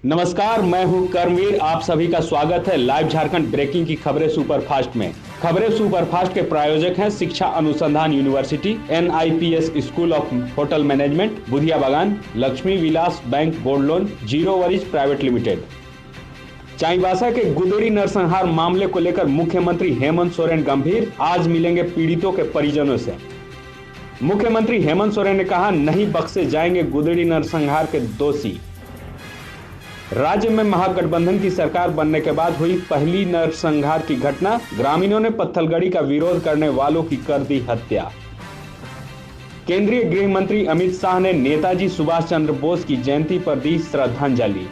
नमस्कार, मैं हूं कर्मवीर। आप सभी का स्वागत है लाइव झारखंड ब्रेकिंग की खबरें सुपरफास्ट में। खबरें सुपरफास्ट के प्रायोजक हैं शिक्षा अनुसंधान university, NIPS school of hotel management, Budhia Bagan, Lakshmi Vilas bank gold loan, zero वरिज प्राइवेट लिमिटेड। चाईबासा के गुदड़ी नरसंहार मामले को लेकर मुख्यमंत्री हेमंत सोरेन गंभीर, आज मिलेंगे पीड़ितों के परिजनों से। मुख्यमंत्री हेमंत सोरेन ने कहा, नहीं बख्शे जाएंगे गुदड़ी नरसंहार के दोषी। राज्य में महागठबंधन की सरकार बनने के बाद हुई पहली नरसंहार की घटना, ग्रामीणों ने पत्थलगड़ी का विरोध करने वालों की कर दी हत्या। केंद्रीय गृह मंत्री अमित शाह ने नेताजी सुभाष चंद्र बोस की जयंती पर दी श्रद्धांजलि।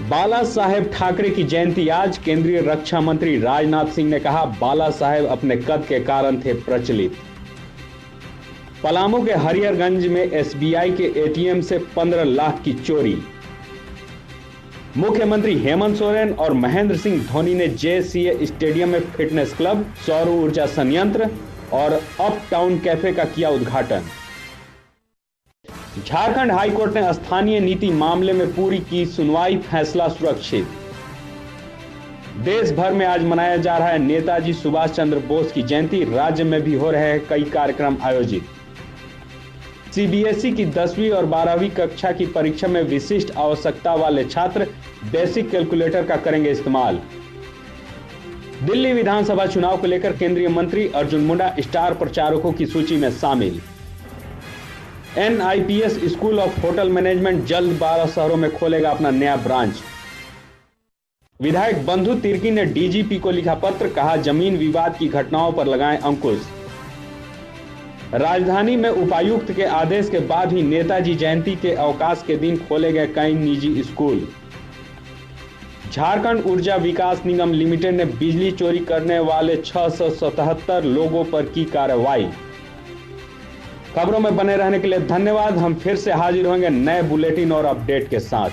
बाला साहेब ठाकरे की जयंती आज, केंद्रीय रक्षा मंत्री राजनाथ सिंह ने कहा, बाला साहेब अपने कद के कारण थे प्रचलित। पलामू के हरिहरगंज में SBI के ATM से 15 लाख की चोरी। मुख्यमंत्री हेमंत सोरेन और महेंद्र सिंह धोनी ने JCA स्टेडियम में फिटनेस क्लब, सौर ऊर्जा संयंत्र और अप टाउन कैफे का किया उद्घाटन। झारखंड हाईकोर्ट ने स्थानीय नीति मामले में पूरी की सुनवाई, फैसला सुरक्षित। देश भर में आज मनाया जा रहा है नेताजी सुभाष चंद्र बोस की जयंती, राज्य में भी हो रहे हैं कई कार्यक्रम आयोजित। CBSE की 10वीं और 12वीं कक्षा की परीक्षा में विशिष्ट आवश्यकता वाले छात्र बेसिक कैलकुलेटर का करेंगे इस्तेमाल। दिल्ली विधानसभा चुनाव को लेकर केंद्रीय मंत्री अर्जुन मुंडा स्टार प्रचारकों की सूची में शामिल। NIPS school of hotel management जल्द 12 शहरों में खोलेगा अपना नया ब्रांच। विधायक बंधु तिर्की ने DGP को लिखा पत्र, कहा जमीन विवाद की घटनाओं पर लगाएं अंकुश। राजधानी में उपायुक्त के आदेश के बाद ही नेताजी जयंती के अवकाश के दिन खोले गए कई निजी स्कूल। झारखंड ऊर्जा विकास निगम लिमिटेड ने बिजली चोरी करने वाले 677 लोगों पर की कार्रवाई। खबरों में बने रहने के लिए धन्यवाद। हम फिर से हाजिर होंगे नए बुलेटिन और अपडेट के साथ।